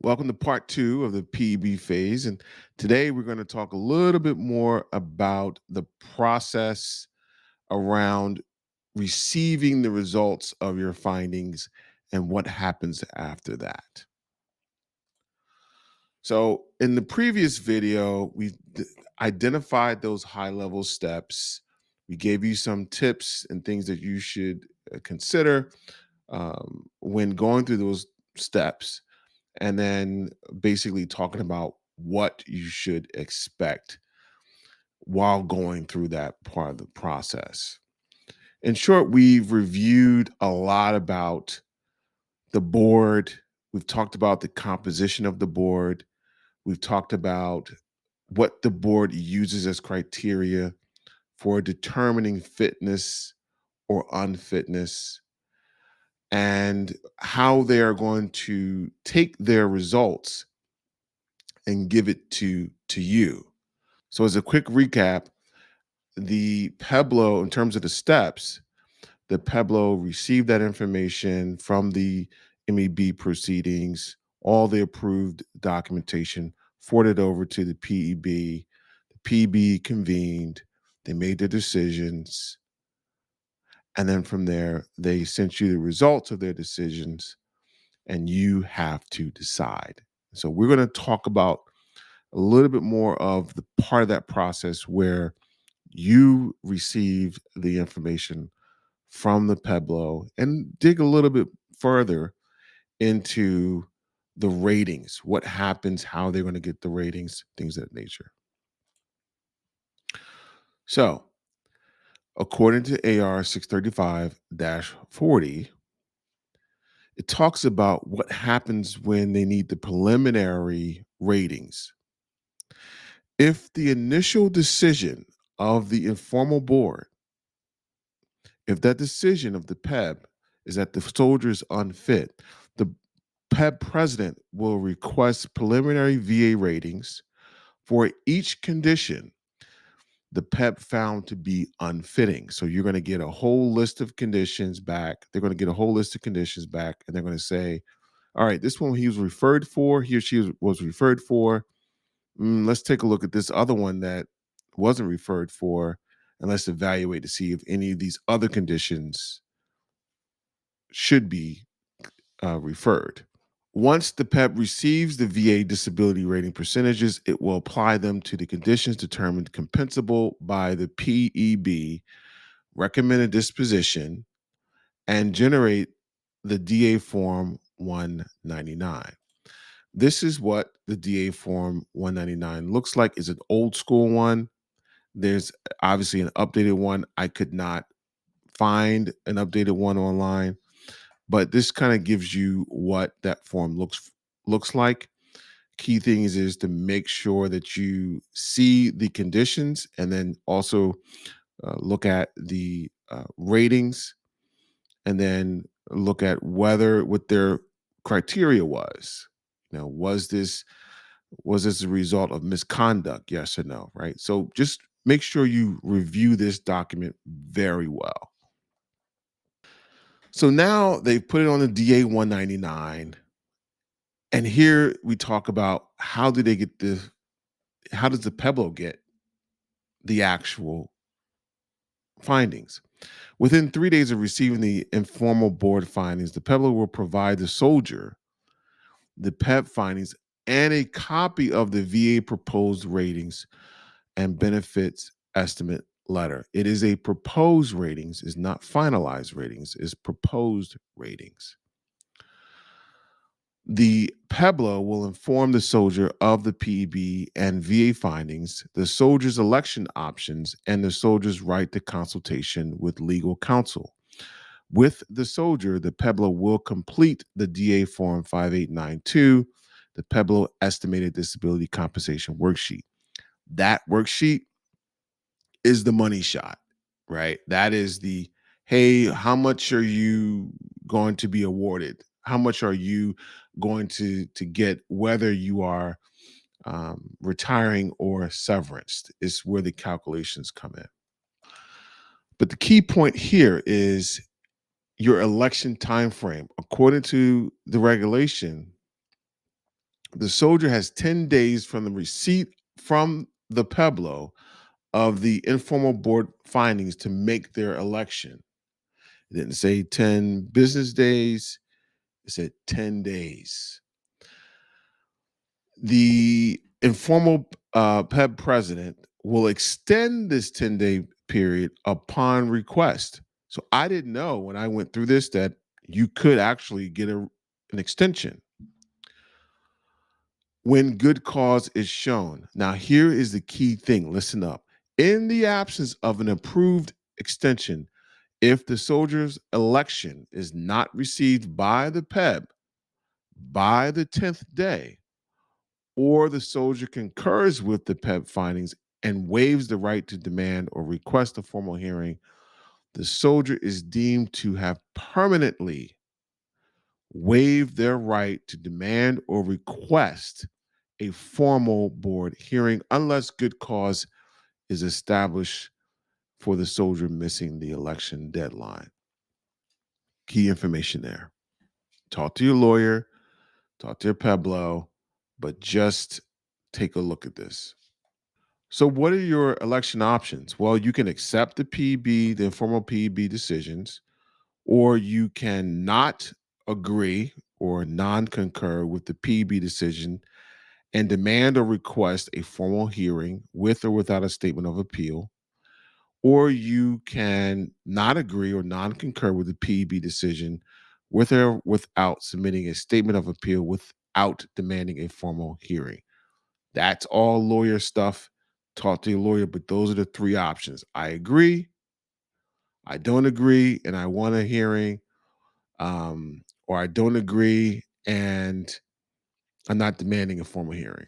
Welcome to part two of the PEB phase. And today we're going to talk a little bit more about the process around receiving the results of your findings and what happens after that. So, in the previous video, identified those high level steps. We gave you some tips and things that you should consider when going through those steps, and then basically talking about what you should expect while going through that part of the process. In short, we've reviewed a lot about the board. We've talked about the composition of the board. We've talked about what the board uses as criteria for determining fitness or unfitness, and how they are going to take their results and give it to you. So as a quick recap, the Peblo, in terms of the steps, the Peblo received that information from the MEB proceedings, all the approved documentation, forwarded over to the PEB. The PEB convened, they made their decisions, and then from there, they sent you the results of their decisions, and you have to decide. So we're going to talk about a little bit more of the part of that process where you receive the information from the Peblo and dig a little bit further into the ratings, what happens, how they're going to get the ratings, things of that nature. So, according to AR 635 40, it talks about what happens when they need the preliminary ratings. If the initial decision of the informal board, if that decision of the PEB is that the soldier is unfit, the PEB president will request preliminary VA ratings for each condition the PEB found to be unfitting. So you're going to get a whole list of conditions back. They're going to get a whole list of conditions back, and they're going to say, all right, this one he was referred for, he or she was referred for. Let's take a look at this other one that wasn't referred for, and let's evaluate to see if any of these other conditions should be referred. Once the PEP receives the VA disability rating percentages, it will apply them to the conditions determined compensable by the PEB recommended disposition and generate the DA Form 199. This is what the DA Form 199 looks like. It's an old school one. There's obviously an updated one. I could not find an updated one online, but this kind of gives you what that form looks like. Key things is to make sure that you see the conditions, and then also look at the ratings, and then look at whether what their criteria was. Was this a result of misconduct? Yes or no, right? So just make sure you review this document very well. So now they've put it on the DA 199. And here we talk about how do they get this, how does the Pebble get the actual findings? Within 3 days of receiving the informal board findings, the Pebble will provide the soldier the PEP findings and a copy of the VA proposed ratings and benefits estimate letter. It is a proposed ratings, is not finalized ratings, is proposed ratings. The PEBLO will inform the soldier of the PEB and VA findings, the soldier's election options, and the soldier's right to consultation with legal counsel. With the soldier, the PEBLO will complete the DA Form 5892, the PEBLO Estimated Disability Compensation Worksheet. That worksheet is the money shot, right? That is the, hey, how much are you going to be awarded? How much are you going to get, whether you are retiring or severance? Is where the calculations come in. But the key point here is your election time frame. According to the regulation, The soldier has 10 days from the receipt from the Pueblo of the informal board findings to make their election. It didn't say 10 business days, it said 10 days. The informal PEB president will extend this 10-day period upon request. So I didn't know when I went through this that you could actually get an extension when good cause is shown. Now, here is the key thing. Listen up. In the absence of an approved extension, if the soldier's election is not received by the PEB by the 10th day, or the soldier concurs with the PEB findings and waives the right to demand or request a formal hearing, the soldier is deemed to have permanently waived their right to demand or request a formal board hearing unless good cause is established for the soldier missing the election deadline. Key information there. Talk to your lawyer, talk to your Pueblo, but just take a look at this. So, what are your election options? Well, you can accept the PB, the informal PB decisions, or you can not agree or non concur with the PB decision and demand or request a formal hearing with or without a statement of appeal. Or you can not agree or non concur with the PB decision with or without submitting a statement of appeal without demanding a formal hearing. That's all lawyer stuff. Talk to your lawyer, but those are the three options. I agree, I don't agree, and I want a hearing, or I don't agree and I'm not demanding a formal hearing.